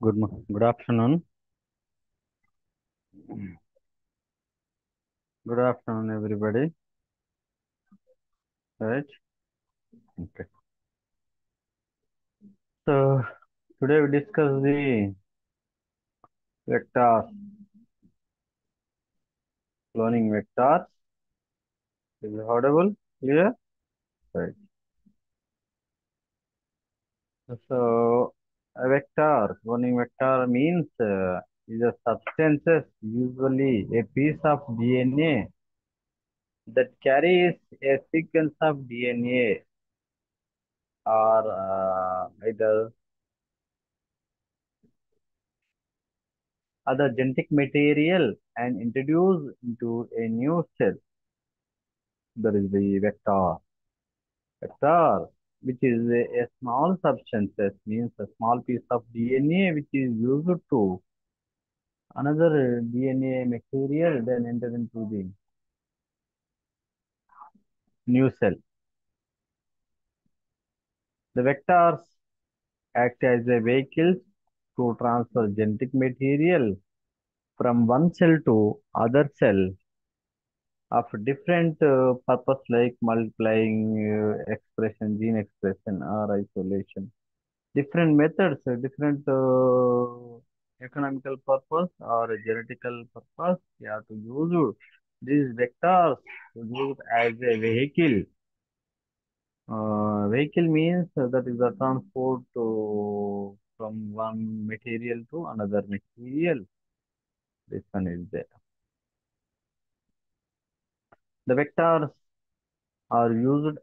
Good afternoon. Good afternoon, everybody. Right? Okay. So today we discuss the vectors, cloning vectors. Is it audible? Clear? Right. So cloning vector means is a substances, usually a piece of DNA that carries a sequence of DNA or either other genetic material and introduced into a new cell. That is the vector. Vector, which is a small substance, means a small piece of DNA which is used to another DNA material, then enter into the new cell. The vectors act as a vehicle to transfer genetic material from one cell to other cell of different purpose like multiplying, expression, gene expression or isolation. Different methods, different economical purpose or genetical purpose. We have to use these vectors to use as a vehicle. Vehicle means that is the transport from one material to another material. This one is there. The vectors are used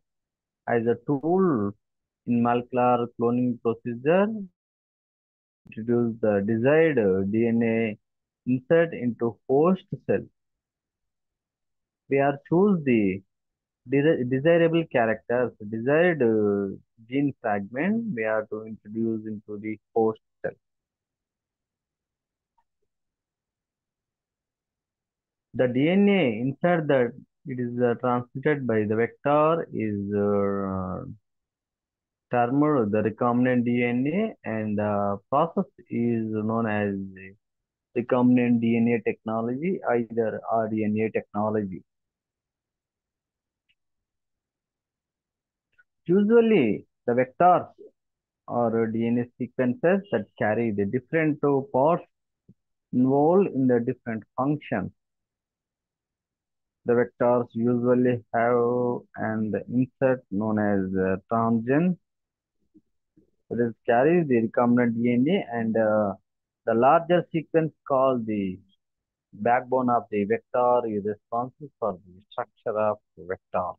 as a tool in molecular cloning procedure introduce the desired DNA insert into host cell. We are choose the desirable characters, desired gene fragment we are to introduce into the host cell. The DNA insert that it is transmitted by the vector is termed the recombinant DNA and the process is known as recombinant DNA technology, either RDNA technology. Usually, the vectors or DNA sequences that carry the different parts involved in the different functions. The vectors usually have an insert known as transgen that is carries the recombinant DNA and the larger sequence called the backbone of the vector is responsible for the structure of the vector.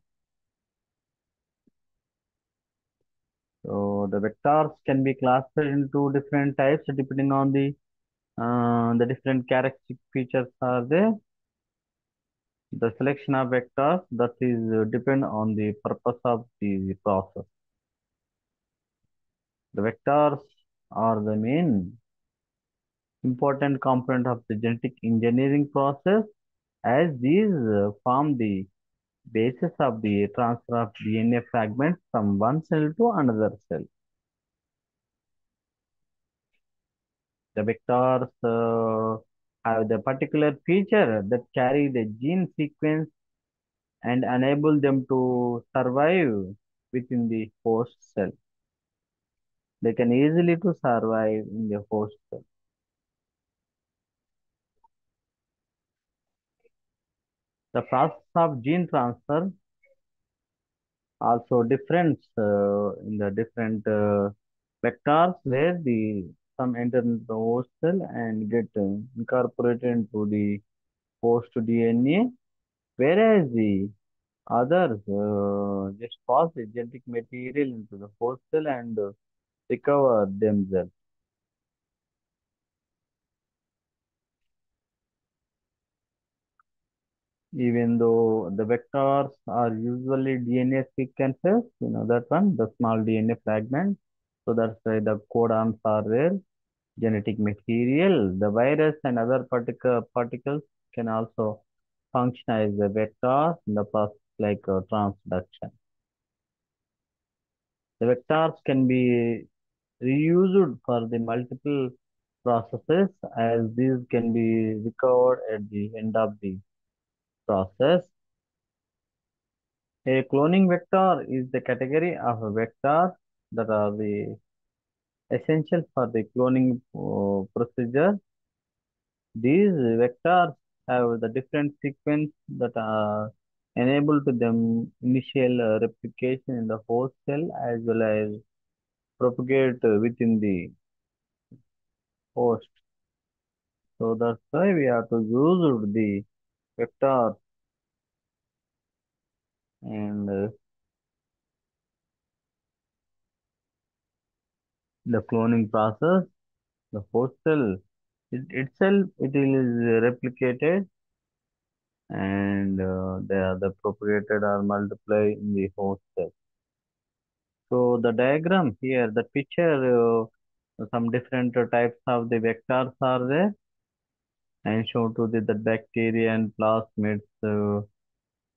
So the vectors can be classified into different types depending on the different characteristic features are there. The selection of vectors that is depend on the purpose of the process. The vectors are the main important component of the genetic engineering process as these form the basis of the transfer of DNA fragments from one cell to another cell. The vectors have the particular feature that carry the gene sequence and enable them to survive within the host cell. They can easily to survive in the host cell. The process of gene transfer also different in the different vectors where the some enter into the host cell and get incorporated into the host DNA, whereas the others just pass the genetic material into the host cell and recover themselves. Even though the vectors are usually DNA sequences, you know that one, the small DNA fragment. So that's why the codons are there, genetic material. The virus and other particles can also function as a vectors in the process like transduction. The vectors can be reused for the multiple processes as these can be recovered at the end of the process. A cloning vector is the category of a vector that are the essential for the cloning procedure. These vectors have the different sequence that are enable to them initial replication in the host cell as well as propagate within the host. So that's why we have to use the vector and the cloning process. The host cell itself it is replicated and the propagated or multiply in the host cell. So the diagram here, the picture, some different types of the vectors are there and shown to the bacteria and plasmids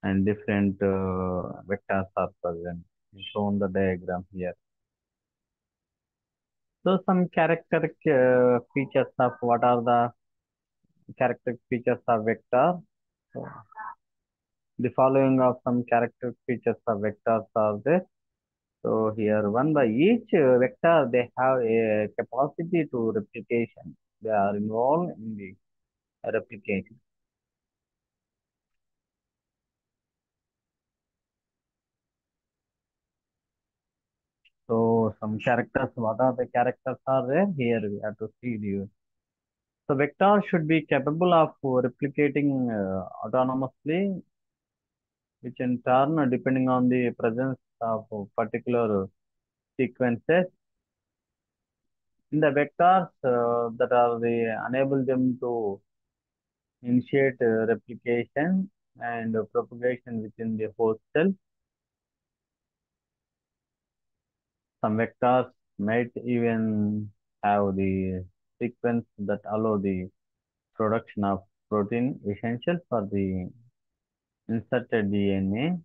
and different vectors are present. Shown the diagram here. So some characteristic features of what are the characteristic features of vector. So the following of some characteristic features of vectors are there. So here one by each vector they have a capacity to replication. They are involved in the replication. So some characters, what are the characters are there? Here we have to see the. So vector should be capable of replicating autonomously, which in turn, depending on the presence of particular sequences in the vectors that are the enable them to initiate replication and propagation within the host cell. Some vectors might even have the sequence that allow the production of protein essential for the inserted DNA,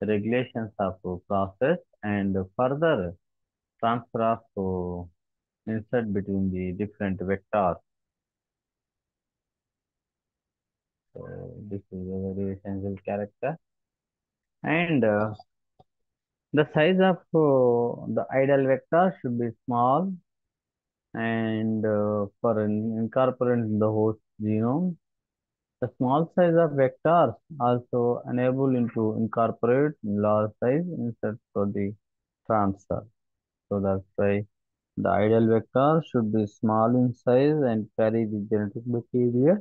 regulations of process, and further transfer of insert between the different vectors. So this is a very essential character. And the size of the ideal vector should be small and for incorporating the host genome. The small size of vectors also enable into incorporate large size inserts for the transfer. So that's why the ideal vector should be small in size and carry the genetic material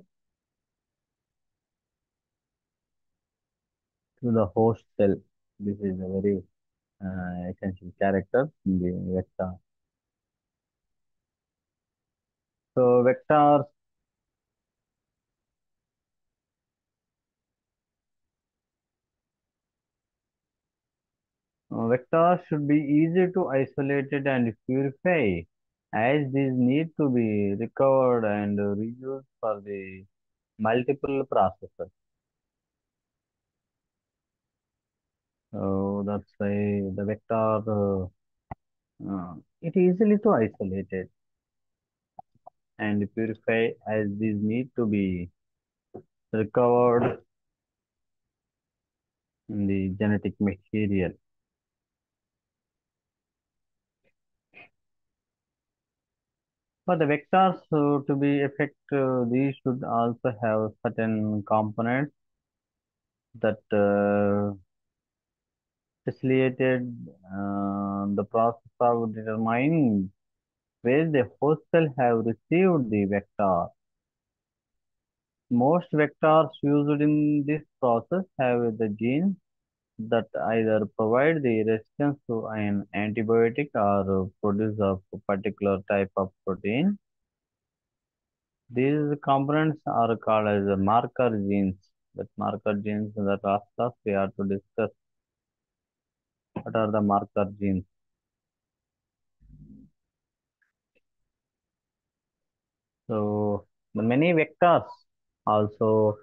to the host cell. This is a very essential character in the vector. So vectors should be easy to isolate it and purify, as these need to be recovered and reused for the multiple processes. So that's why the vector it easily to isolate it and purify, as these need to be recovered in the genetic material. For the vectors to be effective, these should also have certain components that facilitated the process of determining where the host cell have received the vector. Most vectors used in this process have the genes that either provide the resistance to an antibiotic or produce a particular type of protein. These components are called as marker genes. That marker genes in the last class we have to discuss what are the marker genes. So the many vectors also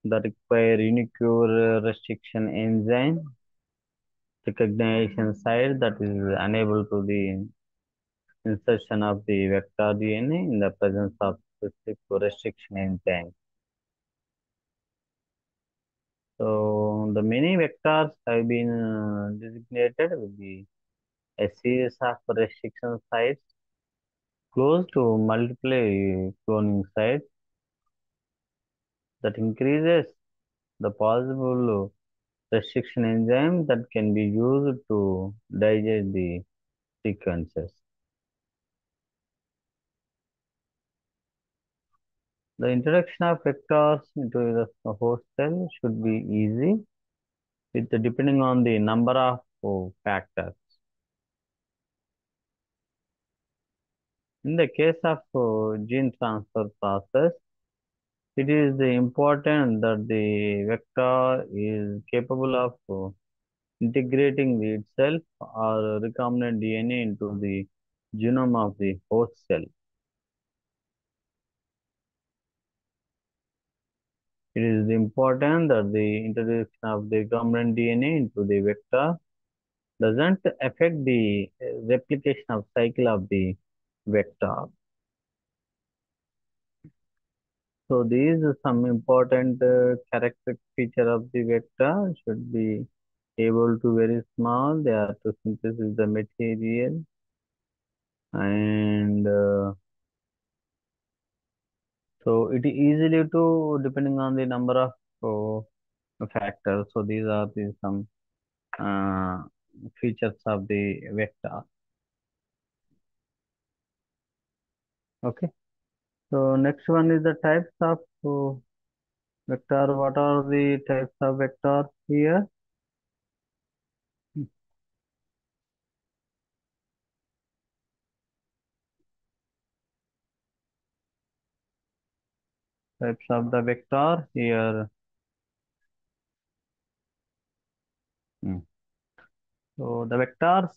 that require unique restriction enzyme recognition site that is unable to the insertion of the vector DNA in the presence of specific restriction enzyme. So the many vectors have been designated with a series of restriction sites close to multiple cloning sites that increases the possible restriction enzyme that can be used to digest the sequences. The introduction of vectors into the host cell should be easy with depending on the number of factors. In the case of gene transfer process, it is important that the vector is capable of integrating itself or recombinant DNA into the genome of the host cell. It is important that the introduction of the recombinant DNA into the vector doesn't affect the replication of cycle of the vector. So these are some important characteristic feature of the vector should be able to very small. They are to synthesize the material and so it is easily to depending on the number of factors. So these are the some uh, features of the vector. Okay. So next one is the types of vector. What are the types of vectors here? Types of the vector here. Hmm. So the vectors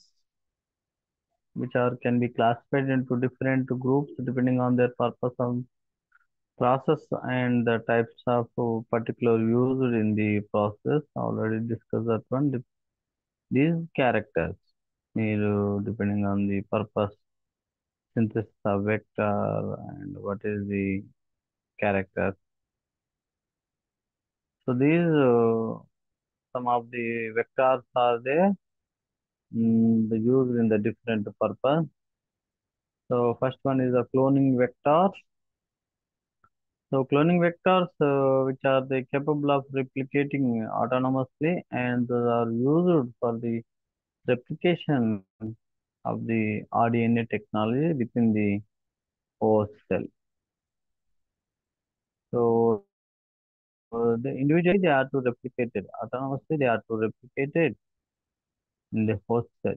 which are can be classified into different groups depending on their purpose of process and the types of particular used in the process. Already discussed that one. These characters మీరు depending on the purpose synthesis of vector and what is the character. So these some of the vectors are there used in the different purpose. So first one is the cloning vector. So cloning vectors, which are they capable of replicating autonomously and are used for the replication of the RDNA technology within the host cell. So the individually they are to replicate it autonomously. They are to replicate it in the host cell.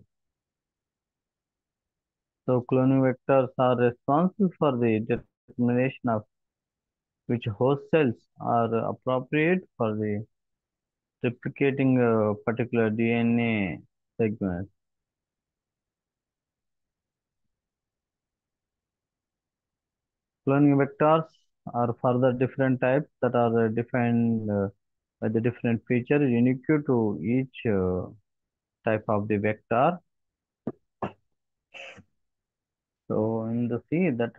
So cloning vectors are responsible for the determination of which host cells are appropriate for the replicating a particular DNA segment. Cloning vectors are further different types that are defined by the different features unique to each type of the vector. So in the see that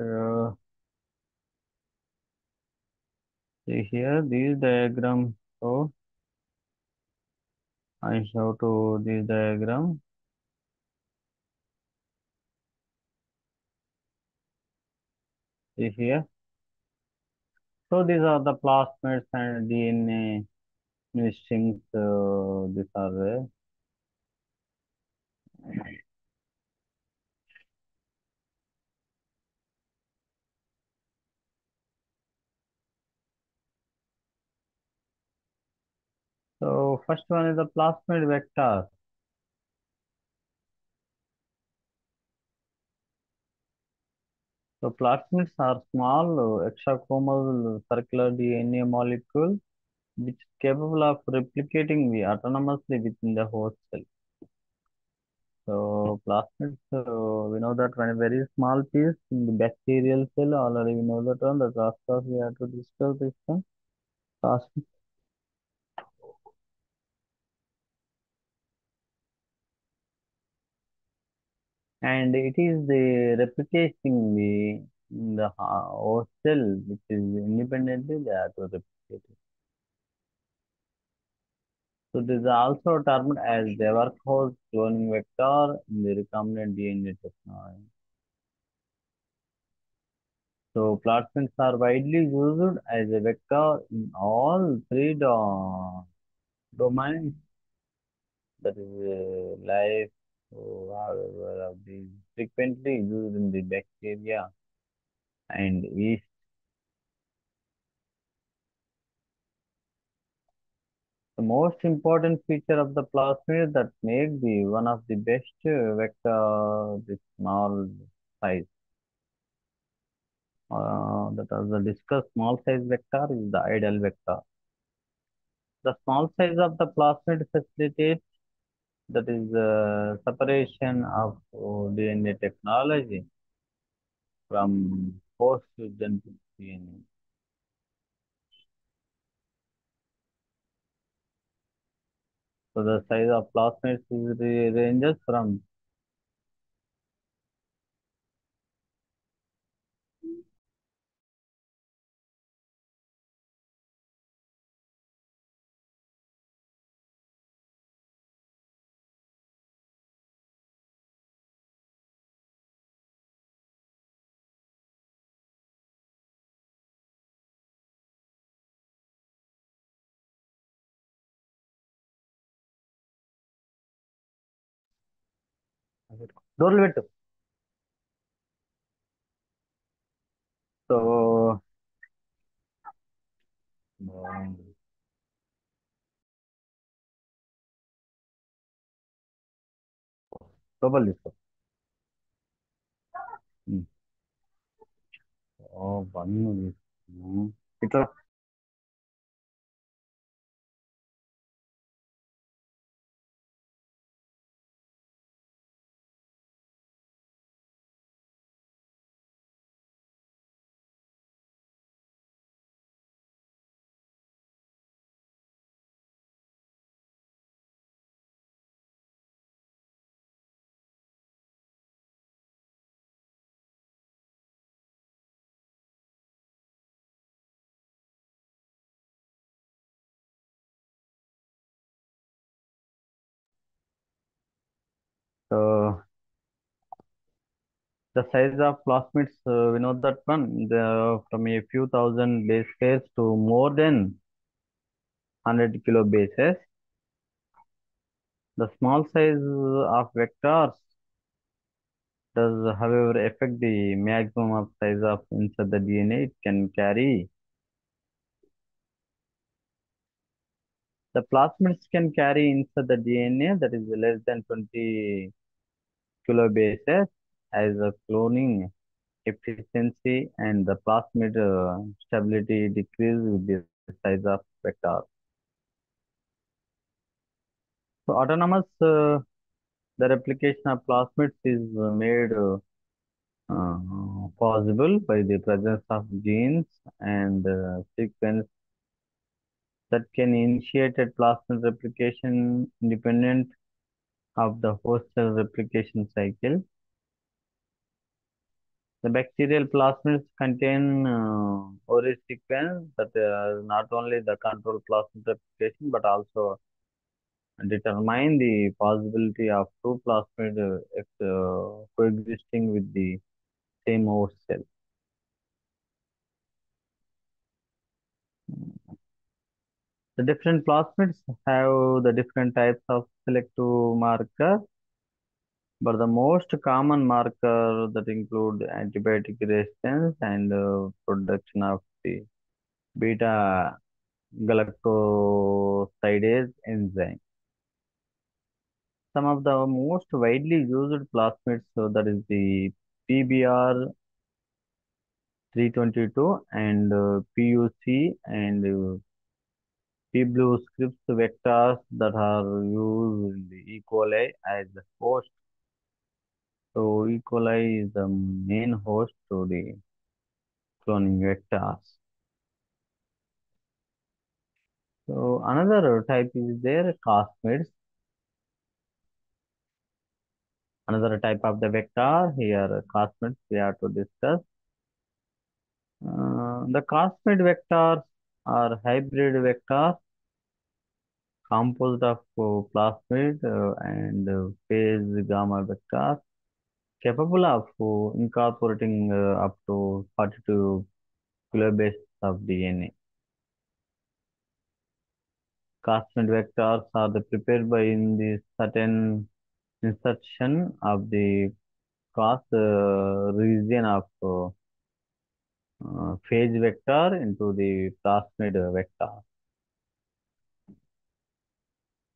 see here these diagram. So I show to this diagram. See here. So these are the plasmids and DNA strings. These are so first one is the plasmid vector. So plasmids are small extrachromal circular DNA molecule which is capable of replicating the autonomously within the host cell. So plasmids, we know that when a very small piece in the bacterial cell, already we know that one. The last we have to discuss this one. Plasmid. and it is the replicating the host cell which is independently there to replicate it. So this is also termed as the workhorse cloning vector in the recombinant DNA technology. So plasmids are widely used as a vector in all three domains, that is life, so, however, of these frequently used in the bacteria and yeast. The most important feature of the plasmid that make the one of the best vector the small size. That as the discussed small size vector is the ideal vector. The small size of the plasmid facilitates, that is separation of DNA technology from post-genetic DNA. So the size of plasmids is ranges from. డోర్లు పెట్టు. So లోపల తీసుకో. ఉమ్. పన్ను తీసుకో. ఇట్లా. So the size of plasmids, we know that one, from a few thousand base pairs to more than 100 kilo bases. The small size of vectors does, however, affect the maximum of size of inside the DNA it can carry. The plasmids can carry inside the DNA that is less than 20 kilobases as a cloning efficiency and the plasmid stability decrease with the size of vector. So autonomous, the replication of plasmids is made possible by the presence of genes and sequence that can initiate a plasmid replication independent of the host cell replication cycle. The bacterial plasmids contain ORI sequence that not only the control plasmid replication but also determine the possibility of two plasmid coexisting with the same host cell. The different plasmids have the different types of selective marker, but the most common marker that include antibiotic resistance and production of the beta galactosidase enzyme. Some of the most widely used plasmids, so that is the PBR 322 and PUC and P-blue scripts vectors that are used in the E. coli as the host. So E. coli is the main host to the cloning vectors. So another type is there plasmids. Another type of the vector here, cosmids we have to discuss. The cosmid vectors are hybrid vectors composed of plasmid and phase gamma vectors capable of incorporating up to 42 kilobases of DNA. Cosmid vectors are prepared by in the certain insertion of the cross region of phase vector into the plasmid vector.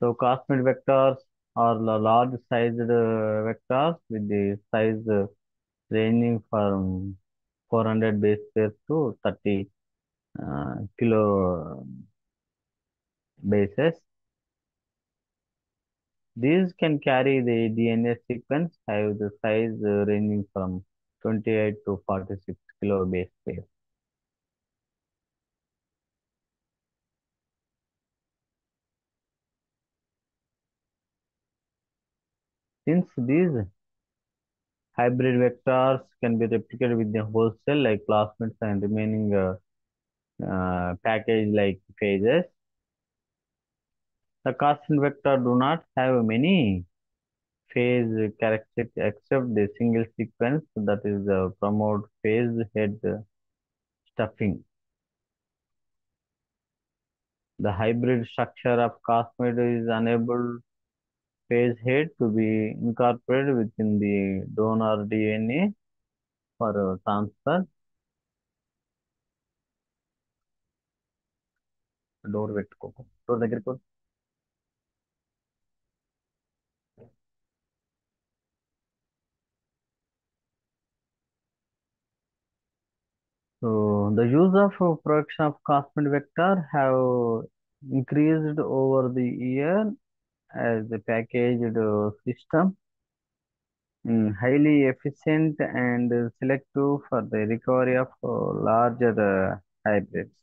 So cosmid vectors are the large sized vectors with the size ranging from 400 base pairs to 30 kilo bases. These can carry the DNA sequence, have the size ranging from 28 to 46 kilo base pairs. Since these hybrid vectors can be replicated with the whole cell like plasmids and remaining package like phases, the constant vector do not have many phase characteristics except the single sequence that is promote phase head stuffing. The hybrid structure of cosmid is unable phase head to be incorporated within the donor DNA for transfer. Door పెట్టుకోకు door దగ్గరికి So the use of production of cosmid vector have increased over the year as a packaged system highly efficient and selective for the recovery of larger hybrids.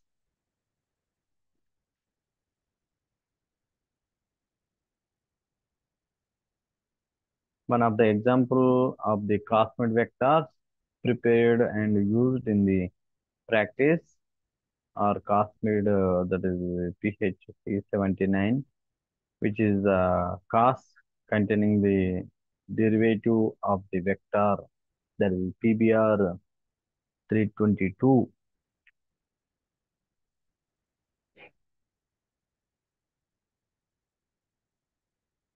One of the example of the cosmid vectors prepared and used in the practice are cosmid that is PG-2-Yr-Course, which is cos containing the derivative of the vector that is PBR 322.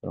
So,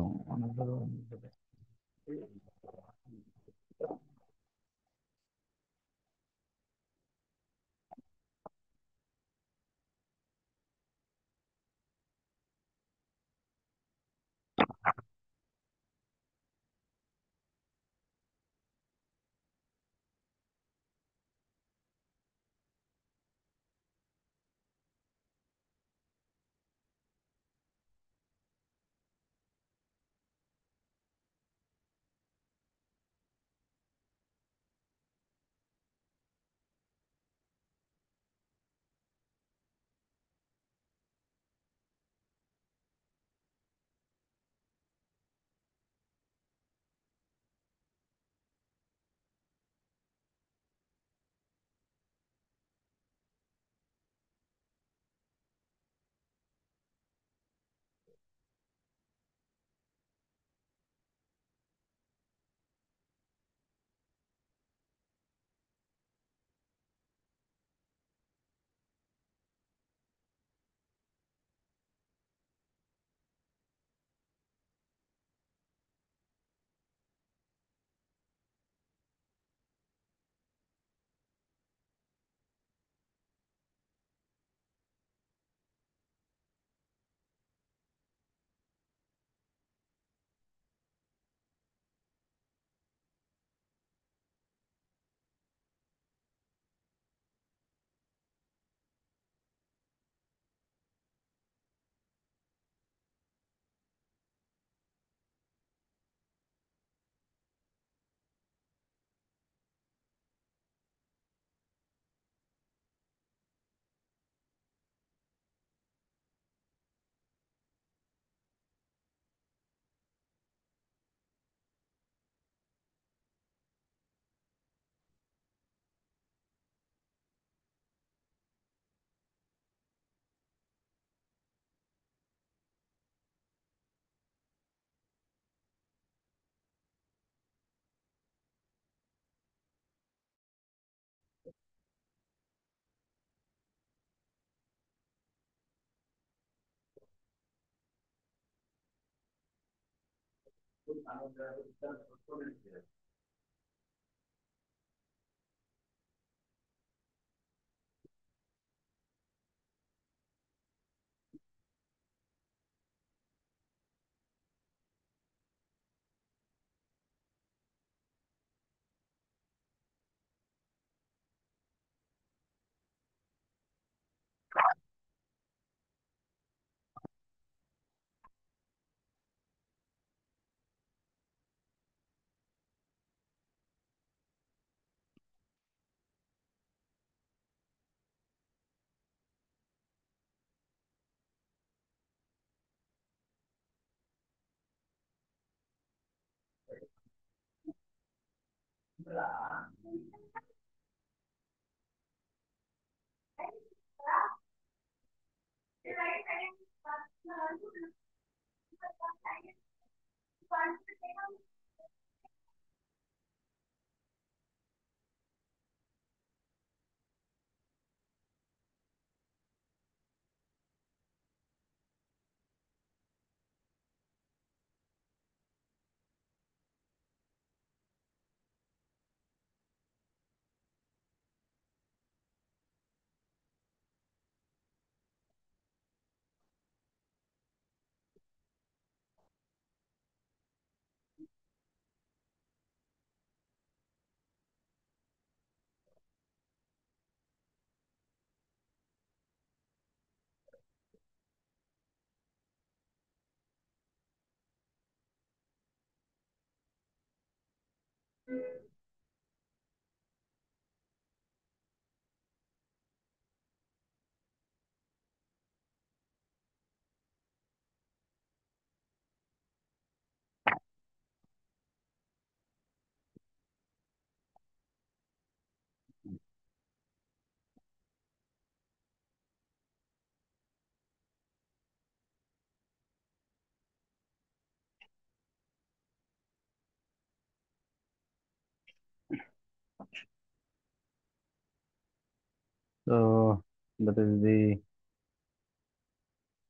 So that is the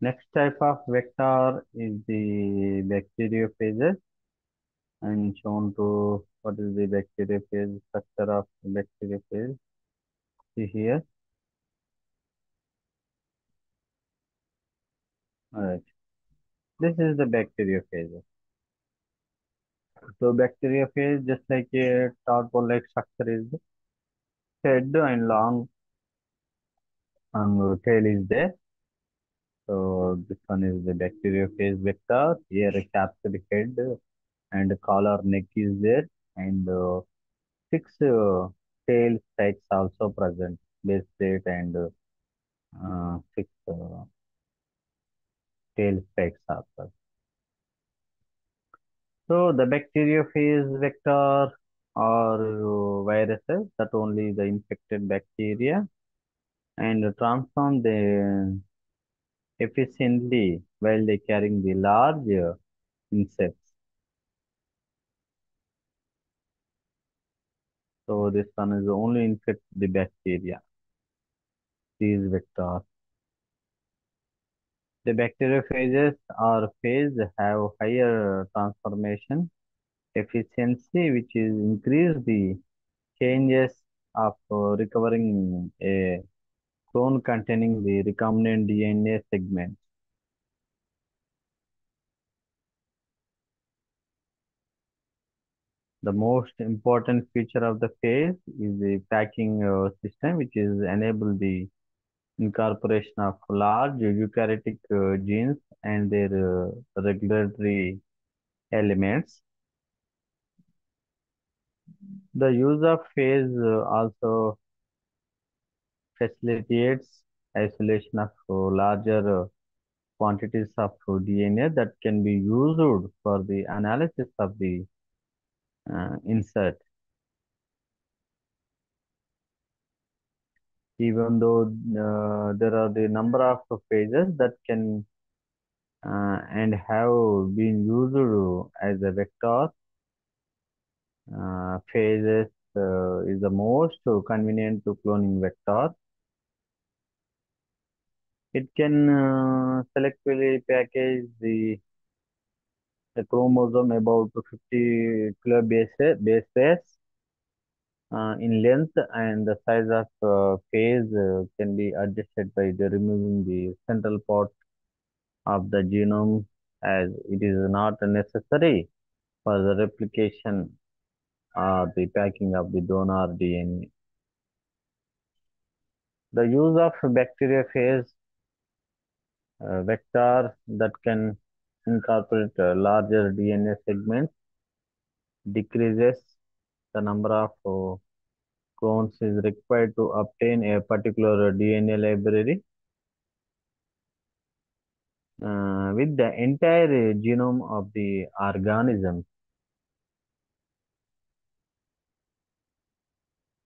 next type of vector is the bacteriophages, and shown to what is the bacteriophage structure of bacteriophage. See here. All right. This is the bacteriophage. So bacteriophage, just like a tadpole-like structure, is the head and long and tail is there. So this one is the bacteriophage vector. Here a capsule head and collar neck is there, and six tail spikes also present, base plate and six tail spikes are present. So the bacteriophage vector are viruses that only the infected bacteria and transform the efficiently while they carrying the large insects. So this one is only infect the bacteria. These vectors. The bacteriophages or phage have higher transformation efficiency, which is increase the changes of recovering a clone containing the recombinant DNA segment. The most important feature of the phage is the packing system, which is enable the incorporation of large eukaryotic genes and their regulatory elements. The use of phase also facilitates isolation of larger quantities of DNA that can be used for the analysis of the insert. Even though there are the number of phases that can and have been used as a vector, phases is the most convenient to cloning vector. It can selectively package the The chromosome about 50 base pairs in length, and the size of phase can be adjusted by removing the central part of the genome, as it is not necessary for the replication or the packing of the donor DNA. The use of bacteriophage vectors that can incorporate larger DNA segments decreases the number of clones is required to obtain a particular DNA library with the entire genome of the organism.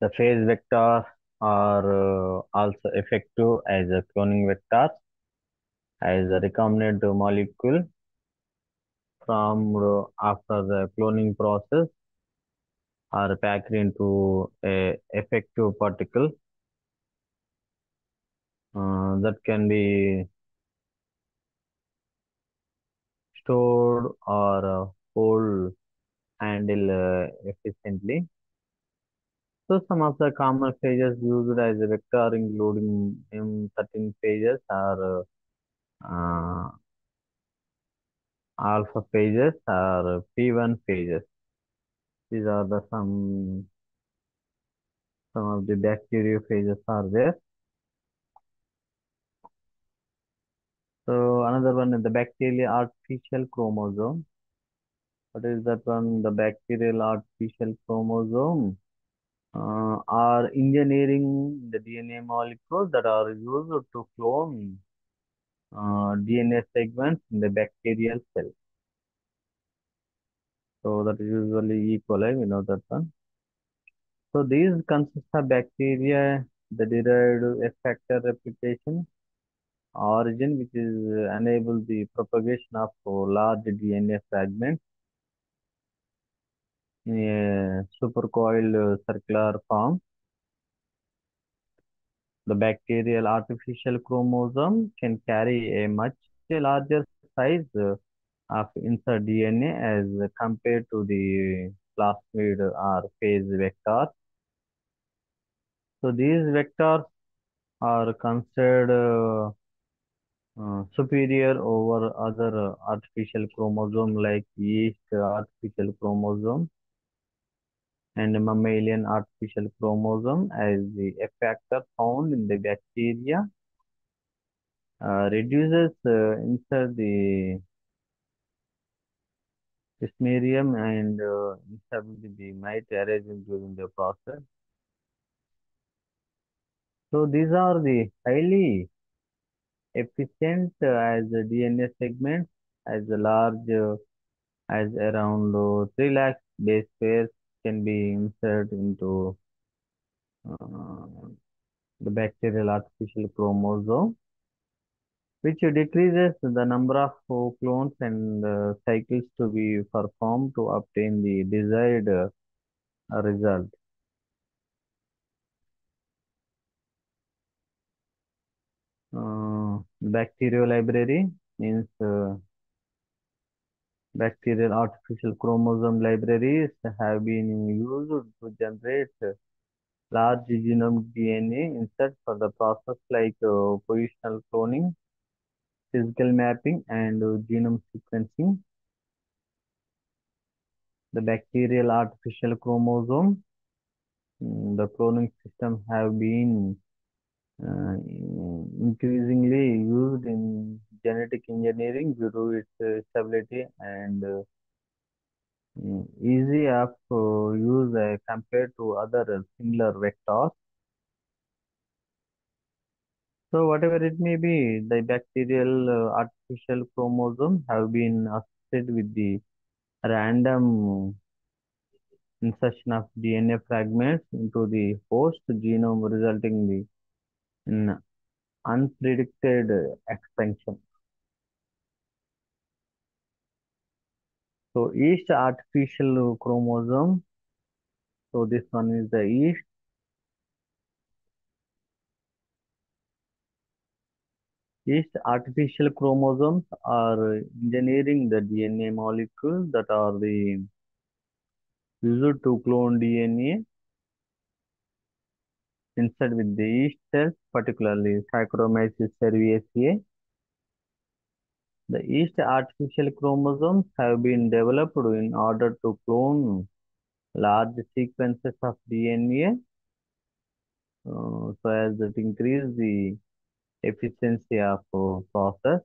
The phase vectors are also effective as a cloning vectors, as a recombinant molecule formed after the cloning process are packed into a effective particle that can be stored or hold handle efficiently. So some of the common phages used as a vector, including M13 phages, are alpha phages or P1 phages. These are the some of the bacteriophages are there. So another one is the bacterial artificial chromosome. What is that one? The bacterial artificial chromosome are engineering the DNA molecules that are used to clone DNA segments in the bacterial cell. So that is usually E. coli, we know that one. So these consist of bacteria, the derived effector replication origin, which is enable the propagation of large DNA fragments in a supercoiled circular form. The bacterial artificial chromosome can carry a much larger size of insert DNA as compared to the plasmid or phase vectors. So these vectors are considered superior over other artificial chromosome like yeast artificial chromosome and mammalian artificial chromosome, as the effector found in the bacteria reduces insert the Plasmodium and instability might arise during the process. So these are the highly efficient as the DNA segments, as large as around 3 lakh base pairs can be inserted into uh, the bacterial artificial chromosome, which decreases the number of clones and cycles to be performed to obtain the desired result. Bacterial library means bacterial artificial chromosome libraries have been used to generate large genome DNA inserts for the process like positional cloning, physical mapping, and genome sequencing. The bacterial artificial chromosome, the cloning system have been increasingly used in genetic engineering due to its stability and easy of use compared to other similar vectors. So whatever it may be, the bacterial artificial chromosome have been associated with the random insertion of DNA fragments into the host genome, resulting in unpredicted expansion. So each artificial chromosome, so this one is the yeast. These artificial chromosomes are engineering the DNA molecules that are the used to clone DNA inside with the yeast cells, particularly Saccharomyces cerevisiae. The yeast artificial chromosomes have been developed in order to clone large sequences of DNA so as that increase the efficiency of process.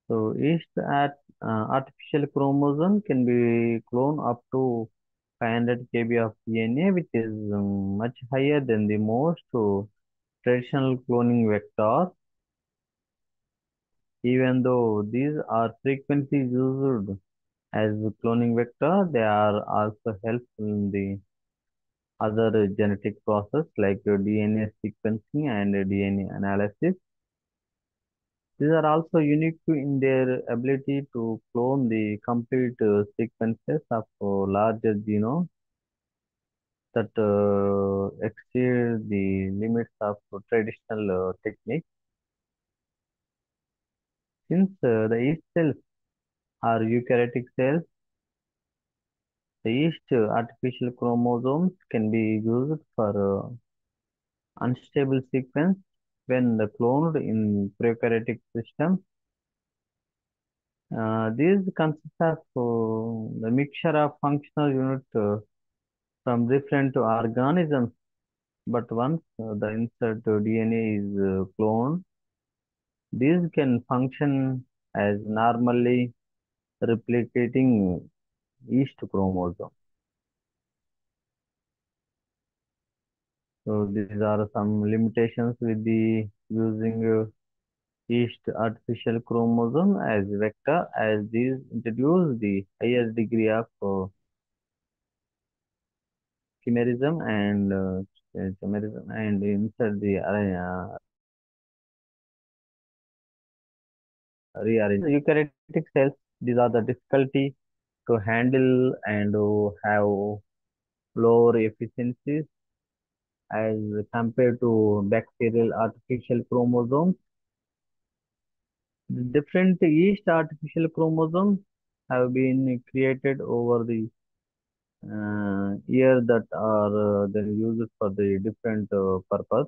So each artificial chromosome can be cloned up to 500 kb of DNA, which is much higher than the most traditional cloning vectors. Even though these are frequently used as cloning vector, they are also helpful in the other genetic process like DNA sequencing and DNA analysis. These are also unique in their ability to clone the complete sequences of larger genomes that exceed the limits of traditional techniques. Since the yeast cells are eukaryotic cells, the yeast artificial chromosomes can be used for unstable sequence when the cloned in prokaryotic systems. These consist of the mixture of functional units from different organisms, but once the insert DNA is cloned, these can function as normally replicating yeast chromosome. So these are some limitations with the using yeast artificial chromosome as vector, as these introduce the highest degree of chimerism and insert the rearrange eukaryotic cells. These are the difficulty to handle and have lower efficiencies as compared to bacterial artificial chromosomes. The different yeast artificial chromosomes have been created over the year that are then used for the different purpose.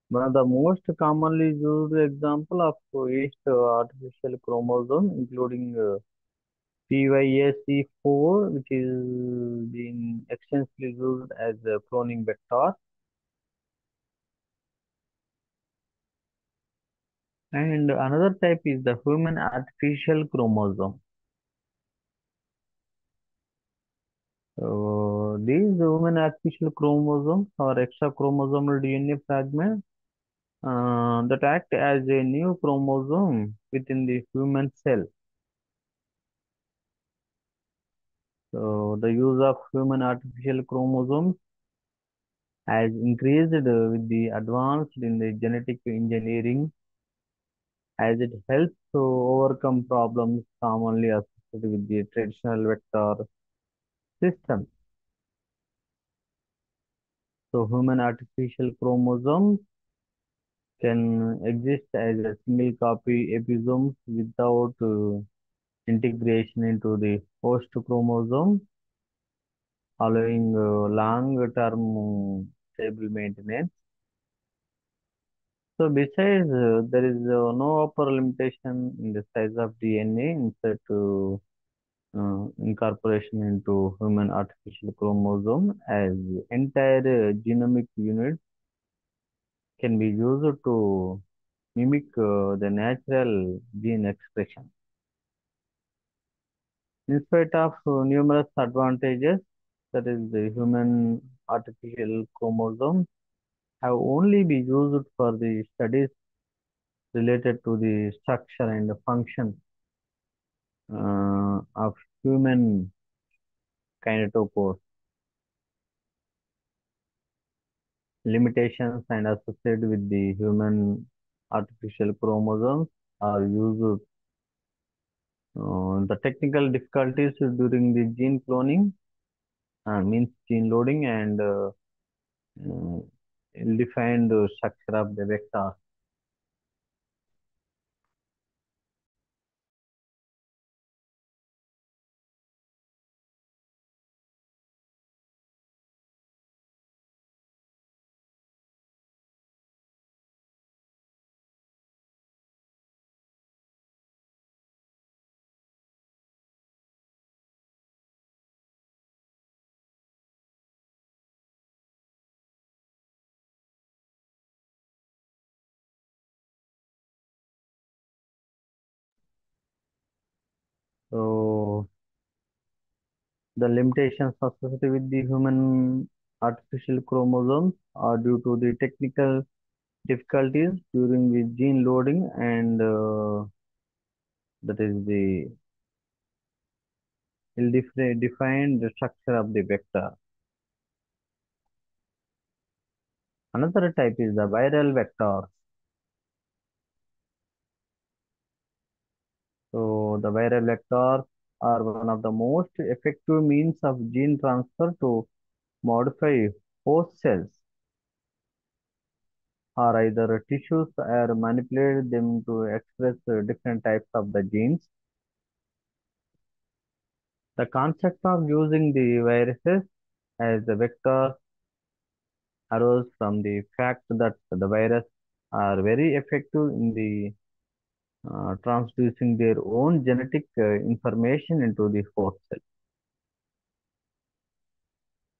One of the most commonly used example of yeast artificial chromosome, including PYAC4, which is being extensively used as a cloning vector. And another type is the human artificial chromosome. So these human artificial chromosomes are extra chromosomal DNA fragments that act as a new chromosome within the human cell. So the use of human artificial chromosomes has increased with the advance in the genetic engineering as it helps to overcome problems commonly associated with the traditional vector system. So human artificial chromosomes can exist as a single copy episomes without integration into the host chromosome, allowing long-term stable maintenance. So besides, there is no upper limitation in the size of DNA insert to incorporation into human artificial chromosome as entire genomic units can be used to mimic the natural gene expression. In spite of numerous advantages, that is the human artificial chromosomes have only been used for the studies related to the structure and function of human kinetochores. Limitations and associated with the human artificial chromosomes are used. The technical difficulties during the gene cloning means gene loading and uh, ill-defined structure of the vector. So the limitations associated with the human artificial chromosomes are due to the technical difficulties during the gene loading and that is the ill-defined structure of the vector. Another type is the viral vector. So the viral vectors are one of the most effective means of gene transfer to modify host cells or either tissues or manipulate them to express different types of the genes. The concept of using the viruses as a vector arose from the fact that the virus are very effective in the transducing their own genetic information into the host cell.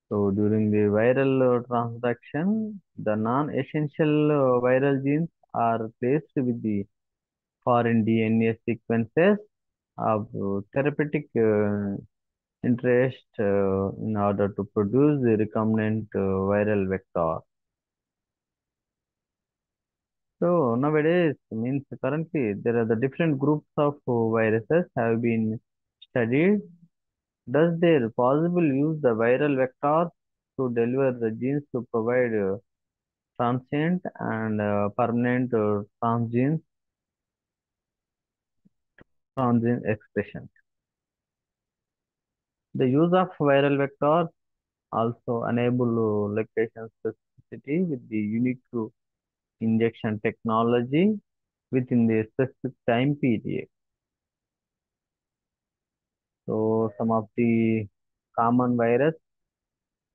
So during the viral transduction, the non-essential viral genes are placed with the foreign DNA sequences of therapeutic interest in order to produce the recombinant viral vector. So nowadays, means currently there are the different groups of viruses have been studied. Does there possible use the viral vectors to deliver the genes to provide transient and permanent transgene expression? The use of viral vectors also enable location specificity with the unique injection technology within the specific time period. So some of the common virus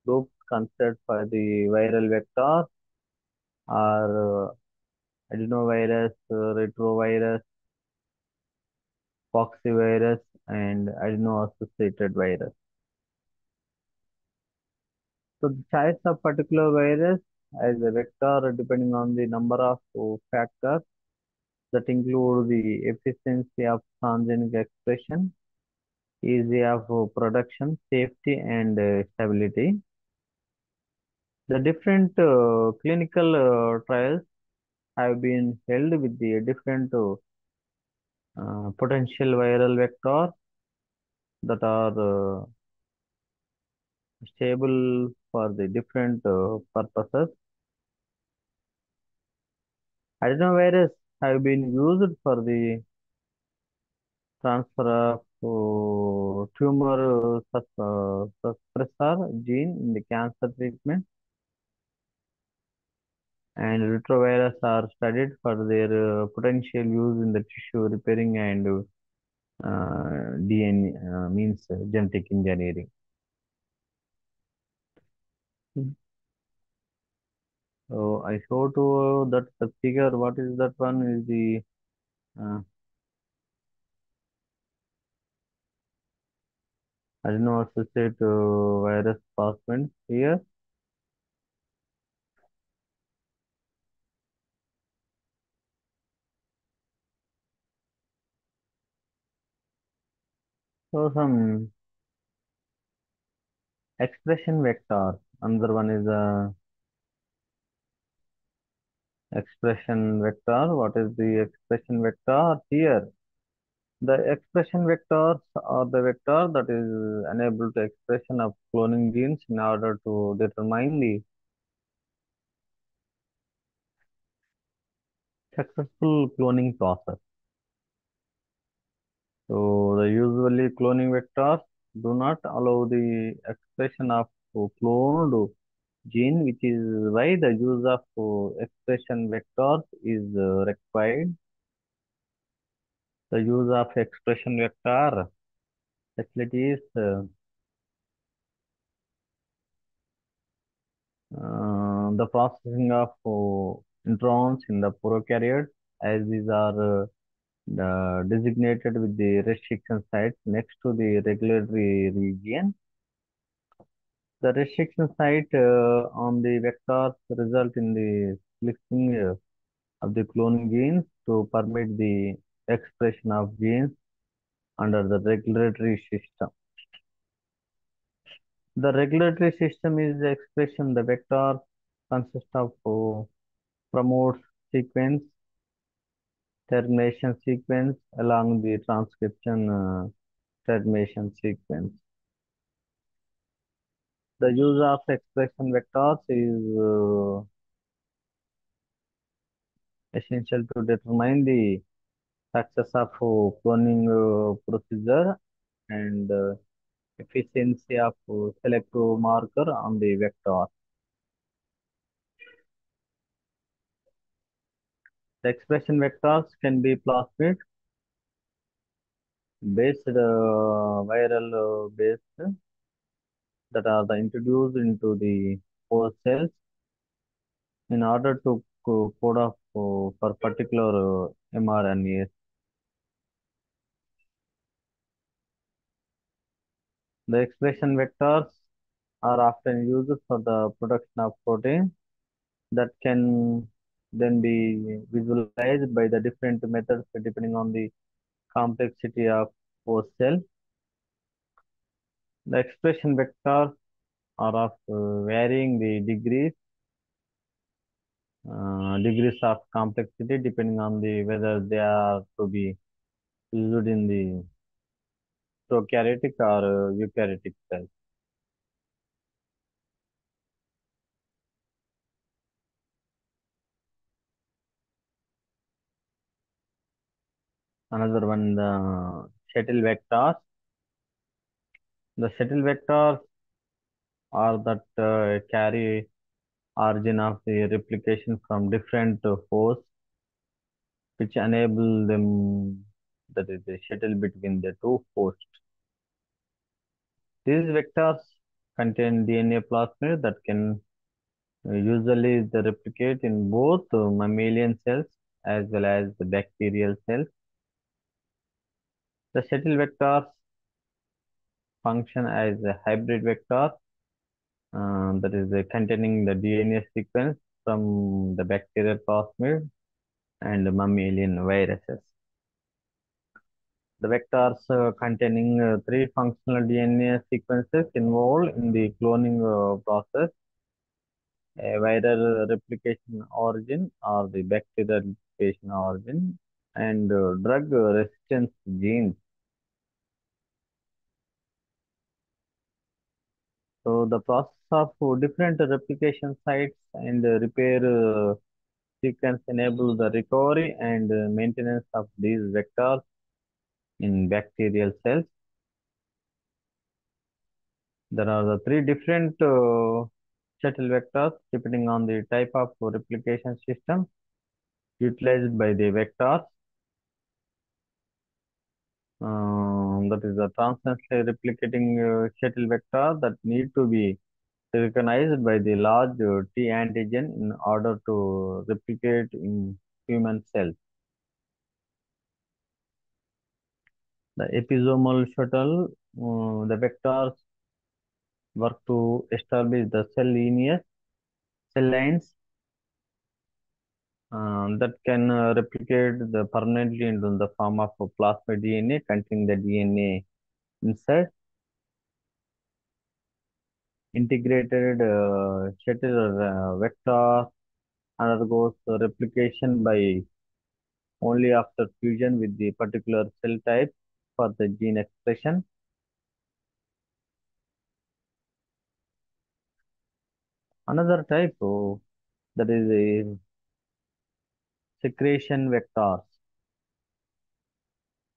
groups considered for the viral vector are adenovirus, retrovirus, poxvirus, and adeno-associated virus. So the choice of particular virus as a vector depending on the number of factors that include the efficiency of transgenic expression, ease of production, safety, and stability. The different clinical trials have been held with the different potential viral vectors that are stable for the different purposes. Adenovirus have been used for the transfer of tumor suppressor gene in the cancer treatment, and retrovirus are studied for their potential use in the tissue repairing and DNA means genetic engineering. So I show to that the figure. What is that one? Is the uh, adeno-associated virus plasmid here. So some expression vector. Another one is expression vector. What is the expression vector here? The expression vectors are the vector that is enable to expression of cloning genes in order to determine the successful cloning process. So the usually cloning vectors do not allow the expression of cloned gene, which is why the use of expression vectors is required. The use of expression vector facilities the processing of introns in the prokaryotes, as these are designated with the restriction sites next to the regulatory region. The restriction site on the vectors result in the splitting of the cloning genes to permit the expression of genes under the regulatory system. The regulatory system is the expression the vector consists of promotes sequence, termination sequence along the transcription termination sequence. The use of expression vectors is essential to determine the success of cloning procedure and efficiency of selective marker on the vector. The expression vectors can be plasmid based, viral based, that are introduced into the host cells in order to code off for particular mRNAs. The expression vectors are often used for the production of protein that can then be visualized by the different methods depending on the complexity of host cell. The expression vectors are of varying the degrees of complexity depending on the whether they are to be used in the prokaryotic or eukaryotic cells. Another one, the shuttle vectors. The shuttle vectors are that carry origin of the replication from different hosts, which enable them, that is the shuttle between the two hosts. These vectors contain DNA plasmid that can usually they replicate in both mammalian cells as well as the bacterial cells. The shuttle vectors function as a hybrid vector, that is containing the DNA sequence from the bacterial plasmid and mammalian viruses. The vectors containing three functional DNA sequences involved in the cloning process: a viral replication origin or the bacterial replication origin, and drug resistance genes. So the process of different replication sites and repair sequence enable the recovery and maintenance of these vectors in bacterial cells. There are the three different shuttle vectors depending on the type of replication system utilized by the vectors. That is the transiently replicating shuttle vector that need to be recognized by the large T antigen in order to replicate in human cells. The episomal shuttle, the vectors work to establish the cell lines that can replicate the permanently into the form of a plasmid DNA containing the DNA inside. Integrated shuttle vector undergoes replication by only after fusion with the particular cell type for the gene expression. Another type that is a secretion vectors.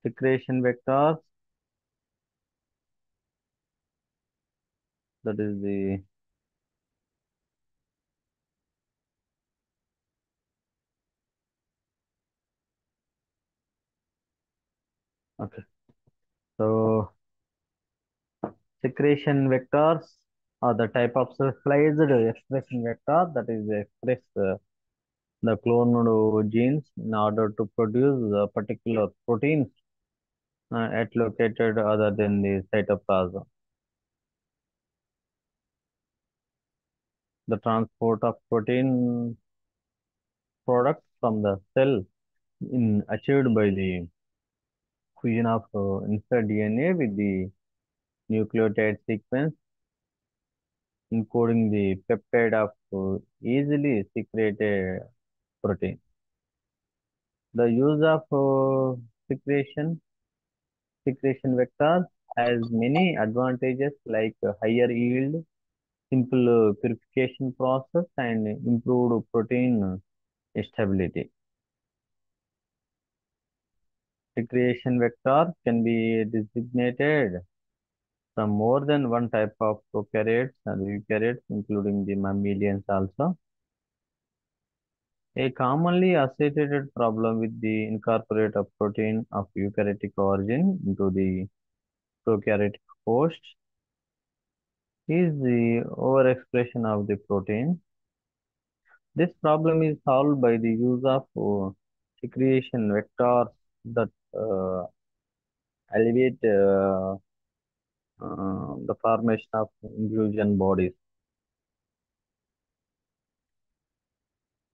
Secretion vectors, that is the Okay. So secretion vectors are the type of specialized expression vector that is express the cloned genes in order to produce particular proteins at located other than the cytoplasm. The transport of protein products from the cell in achieved by the fusion of insert DNA with the nucleotide sequence encoding the peptide of easily secreted protein. The use of secretion vectors has many advantages like higher yield, simple purification process, and improved protein stability. Secretion vector can be designated from more than one type of prokaryotes and eukaryotes, including the mammalians also. A commonly associated problem with the incorporate of protein of eukaryotic origin into the prokaryotic host is the overexpression of the protein. This problem is solved by the use of secretion vectors that alleviate the formation of inclusion bodies.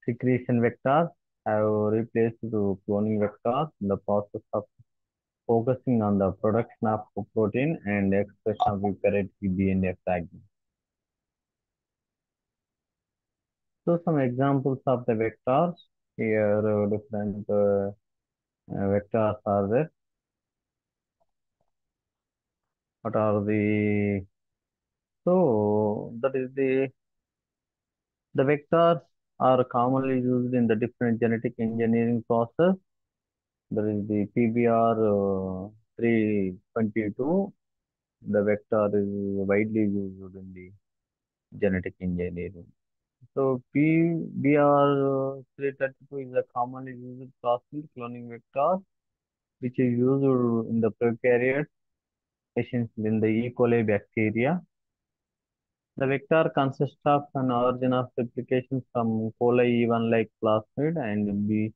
Secretion vectors have replaced the cloning vectors in the process of focusing on the production of protein and expression of eukaryotic DNA fragments. So some examples of the vectors here, different vectors are there. What are the that is the vectors are commonly used in the different genetic engineering process. There is the PBR 322. The vector is widely used in the genetic engineering. So PBR 332 is a commonly used plasmid cloning vector, which is used in the prokaryotes, essentially in the E. coli bacteria. The vector consists of an origin of replication from coli E1 like plasmid and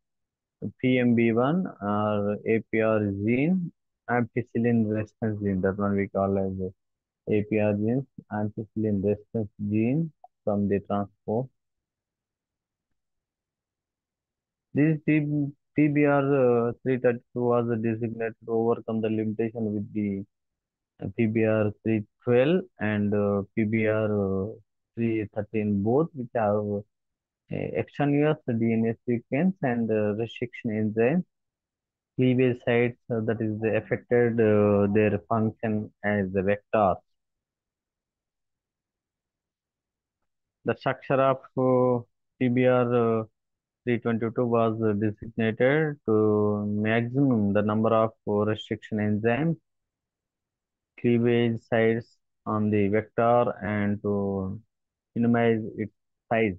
PMB1 or APR gene, ampicillin resistance gene. That one we call as APR genes, ampicillin resistance gene from the transport. This PBR 332 was designated to overcome the limitation with the PBR 312 and PBR 313, both which have extraneous DNA sequence and restriction enzymes, cleavage sites that is affected their function as a vector. The structure of PBR 322 was designated to maximum the number of restriction enzymes, cleavage sites on the vector, and to minimize its size.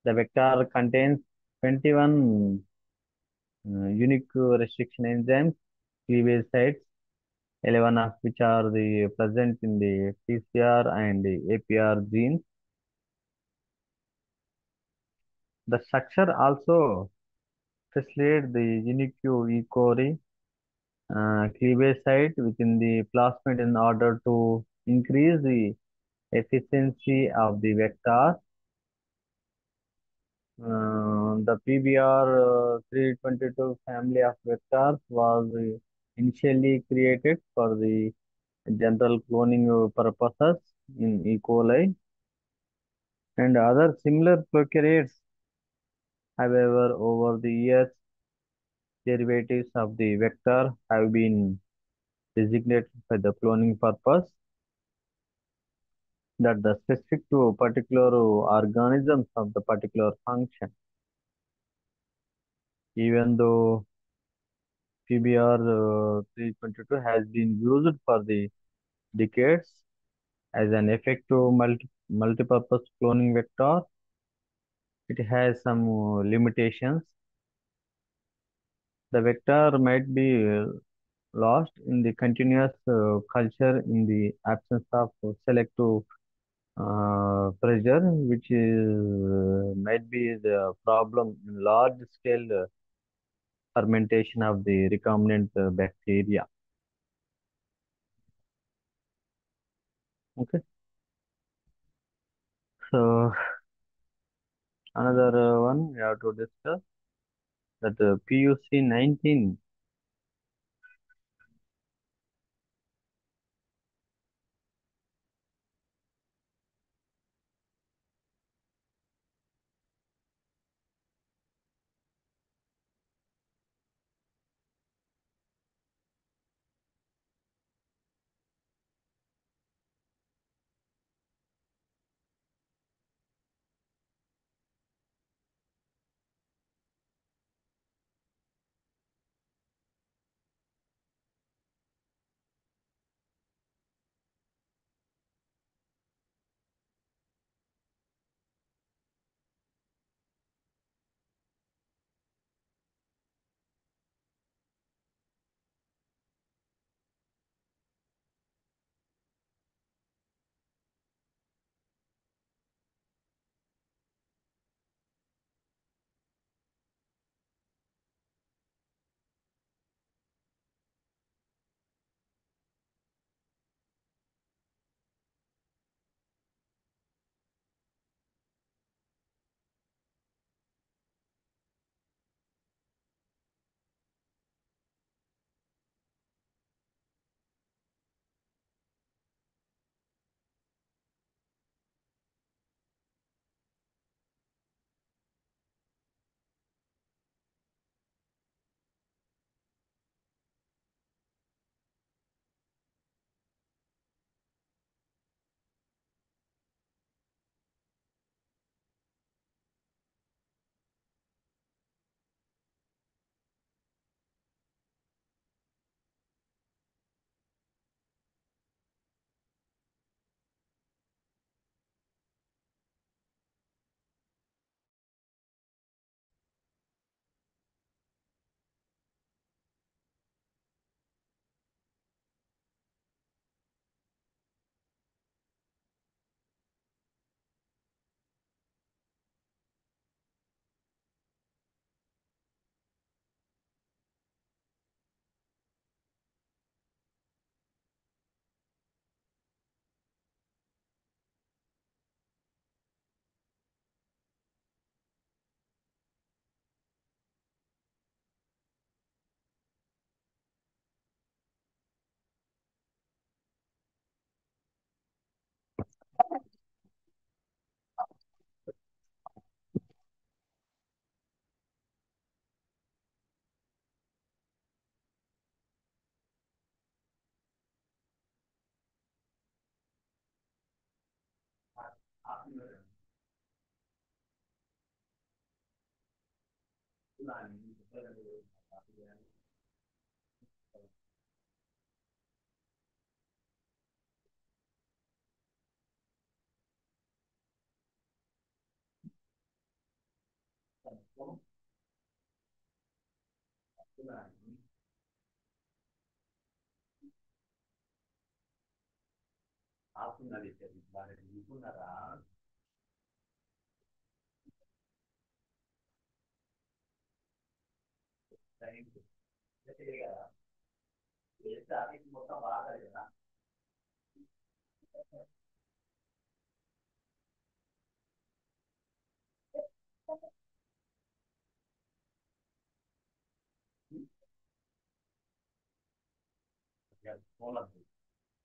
The vector contains 21 unique restriction enzymes, cleavage sites, 11 of which are present in the TCR and the APR genes. The structure also facilitates the unique E. coli cleavage site within the plasmid in order to increase the efficiency of the vector. The PBR 322 family of vectors was initially created for the general cloning purposes in E. coli and other similar prokaryotes. However, over the years, derivatives of the vector have been designated for the cloning purpose that the specific to particular organisms of the particular function. Even though PBR 322 has been used for the decades as an effective multipurpose cloning vector, it has some limitations. The vector might be lost in the continuous culture in the absence of selective pressure, which might be the problem in large scale fermentation of the recombinant bacteria. Okay, so another one we have to discuss that PUC 19.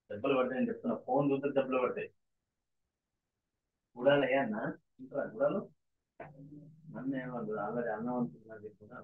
దెబ్బలు పడతాయని చెప్తున్నా phone చూస్తే దెబ్బలు పడతాయి చూడాలి అన్న ఇంకా చూడాలి నన్ను ఏమన్నా ఆల్రెడీ అన్నం అనుకుంటున్నది కూడా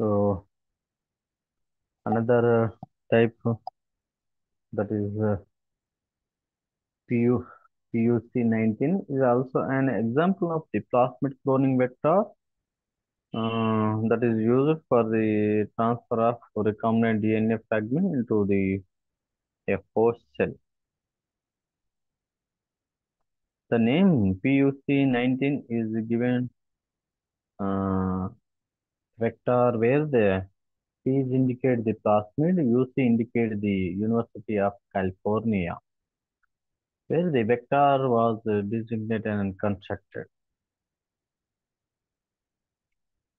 So another type that is PU, PUC19 is also an example of the plasmid cloning vector that is used for the transfer of recombinant DNA fragment into the a host cell. The name PUC19 is given uh, vector where the P's indicate the plasmid, UC indicate the University of California, where the vector was designated and constructed.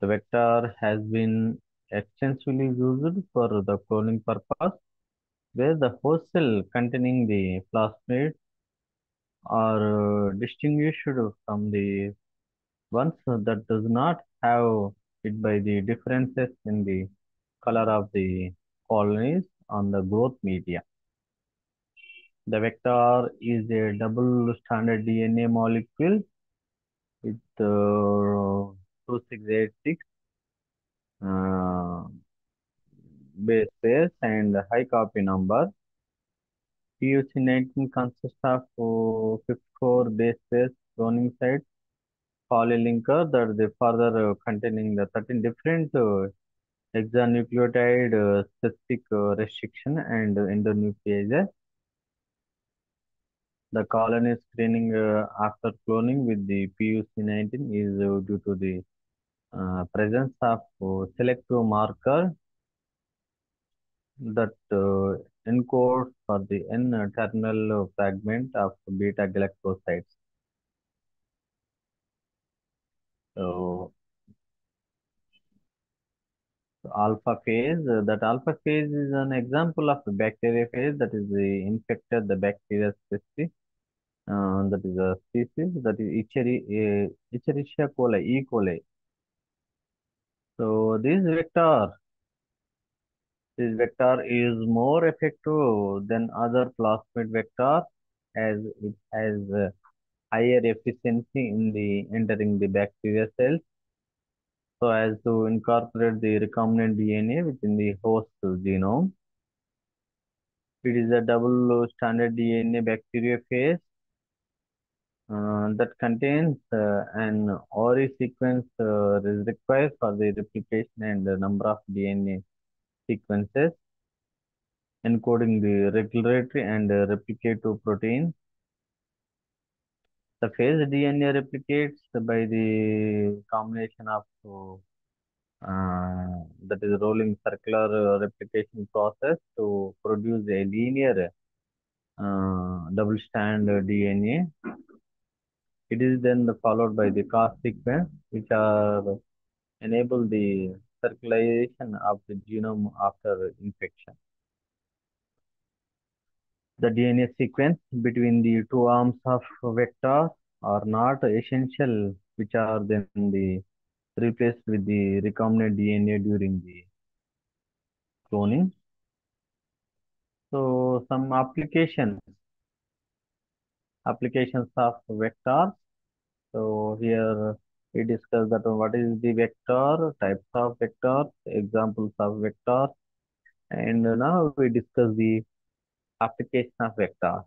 The vector has been extensively used for the cloning purpose, where the host cell containing the plasmid are distinguished from the ones that does not have it by the differences in the color of the colonies on the growth media. The vector is a double stranded DNA molecule with 2686 uh, base pairs and high copy number. PUC19 consists of 54 base pairs cloning sites, polylinker that they further containing the 13 different hexanucleotide specific restriction and endonucleases. The colony screening after cloning with the PUC19 is due to the presence of selective marker that encodes for the N-terminal fragment of beta galactosides. So, alpha phase, that alpha phase is an example of the bacteria phase that is the infected the bacteria species, that is a species that is Escherichia coli, E. coli. So, this vector is more effective than other plasmid vectors as it has higher efficiency in the entering the bacteria cells so as to incorporate the recombinant DNA within the host genome. It is a double stranded DNA bacteria phase that contains an ORI sequence is required for the replication and the number of DNA sequences encoding the regulatory and replicative proteins. The phase DNA replicates by the combination of that is rolling circular replication process to produce a linear double strand DNA. It is then followed by the cast sequence, which are enable the circulation of the genome after infection. The DNA sequence between the two arms of vector are not essential, which are then replaced with the recombinant DNA during the cloning. So some applications of vectors. So here we discuss that what is the vector, types of vectors, examples of vectors, and now we discuss the application of vectors.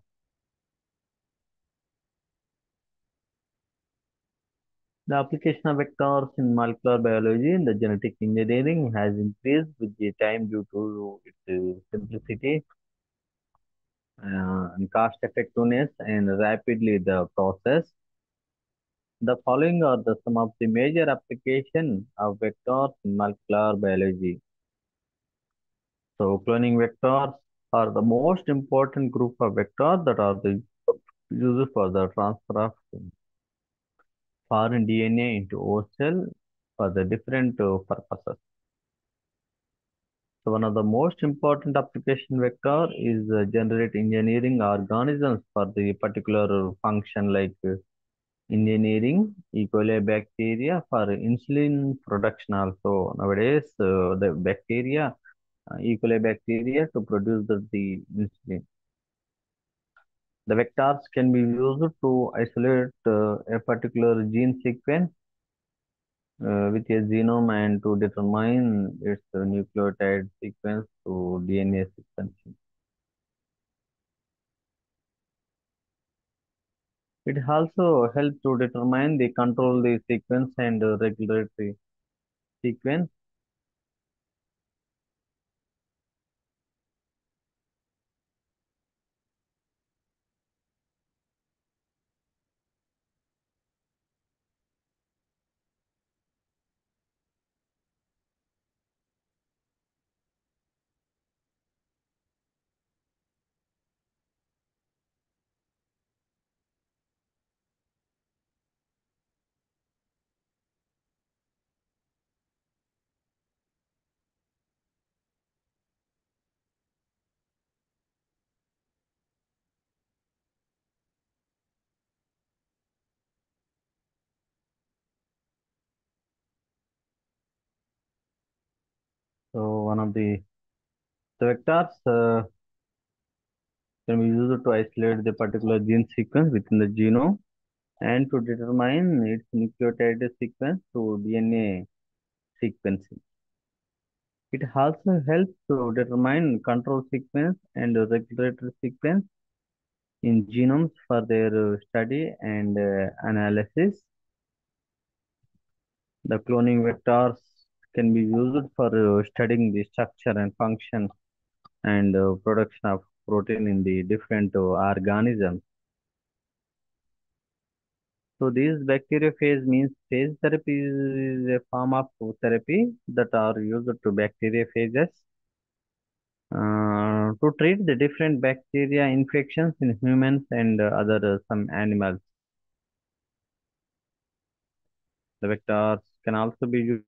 The application of vectors in molecular biology and the genetic engineering has increased with the time due to its simplicity and cost effectiveness and rapidly the process. The following are the some of the major application of vectors in molecular biology. So cloning vectors are the most important group of vectors that are the used for the transfer of foreign DNA into host cell for the different purposes. So one of the most important application vector is generate engineering organisms for the particular function like engineering E. coli bacteria for insulin production also. Nowadays, the bacteria, E. coli bacteria to produce the insulin. The vectors can be used to isolate a particular gene sequence with a genome and to determine its nucleotide sequence to DNA sequencing. It also helps to determine the control the sequence and regulatory sequence. So one of the vectors can be used to isolate the particular gene sequence within the genome and to determine its nucleotide sequence to DNA sequencing. It also helps to determine control sequence and regulatory sequence in genomes for their study and analysis. The cloning vectors can be used for studying the structure and function and production of protein in the different organisms. So this bacteriophage means phage therapy is a form of therapy that are used to bacteriophages to treat the different bacteria infections in humans and other some animals. The vectors can also be used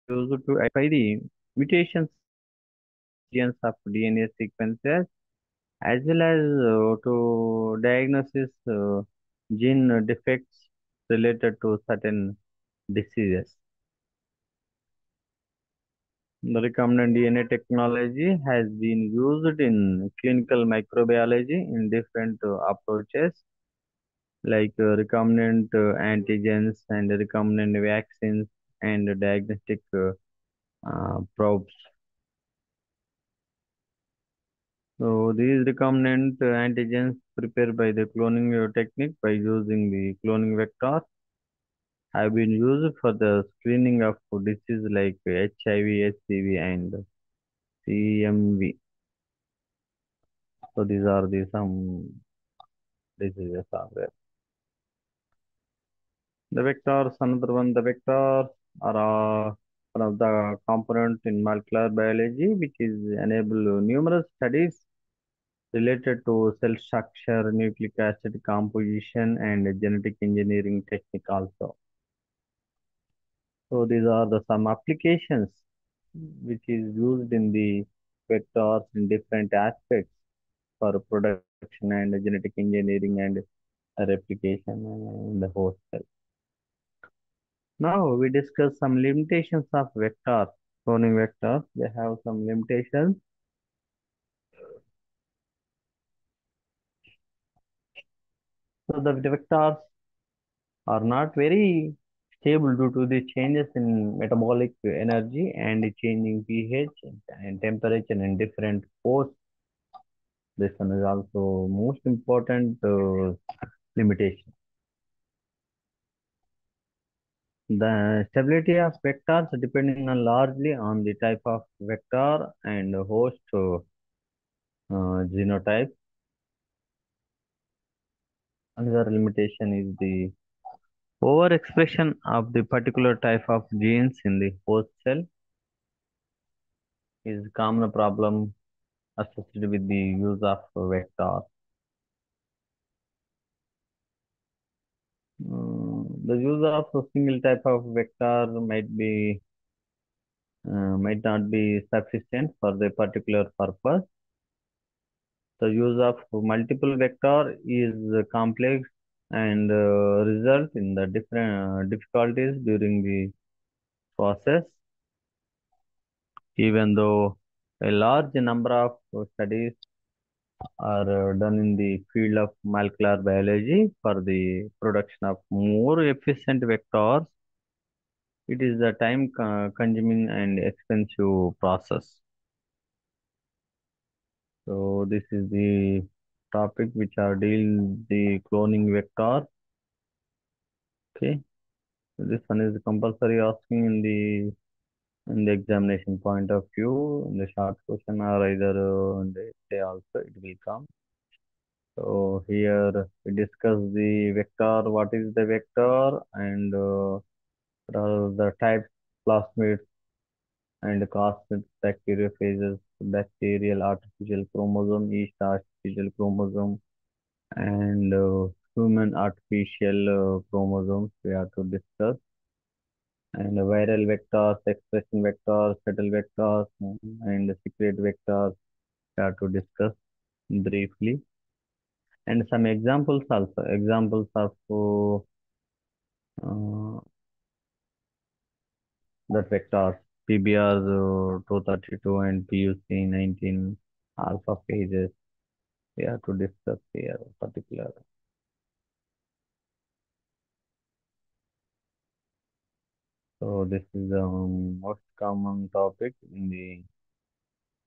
to identify the mutations genes of DNA sequences as well as to diagnosis gene defects related to certain diseases. The recombinant DNA technology has been used in clinical microbiology in different approaches like recombinant antigens and recombinant vaccines and diagnostic probes. So these recombinant antigens prepared by the cloning technique by using the cloning vector have been used for the screening of diseases like HIV, HCV, and CMV. So these are the some diseases are there. The vectors, another one, the vectors are one of the components in molecular biology which is enable numerous studies related to cell structure, nucleic acid composition, and genetic engineering technique also. So these are the some applications which is used in the vectors in different aspects for production and genetic engineering and replication in the host cell. Now we discuss some limitations of vectors. Cloning vectors, they have some limitations. So the vectors are not very stable due to the changes in metabolic energy and the changing pH and temperature in different hosts. This one is also most important limitation. The stability of vectors depending on largely on the type of vector and host genotype. Another limitation is the overexpression of the particular type of genes in the host cell is common problem associated with the use of vector. The use of a single type of vector might be might not be sufficient for the particular purpose. The use of multiple vector is complex and result in the different difficulties during the process. Even though a large number of studies are done in the field of molecular biology for the production of more efficient vectors, it is a time consuming and expensive process. So this is the topic which are deal the cloning vector. Okay, so this one is compulsory asking in the examination point of view. In the short question or either in the essay also it will come. So here we discuss the vector. What is the vector and what are the types, plasmids and cosmids, bacteriophages, bacterial artificial chromosome, yeast artificial chromosome, and human artificial chromosomes we have to discuss. And viral vectors, expression vectors, shuttle vectors, and secret vectors we have to discuss briefly. And some examples also. Examples of that vectors PBR 232 and PUC 19 alpha phases. We have to discuss here particular. So this is the most common topic in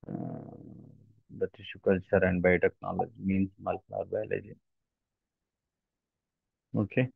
the tissue culture and biotechnology means molecular biology. Okay.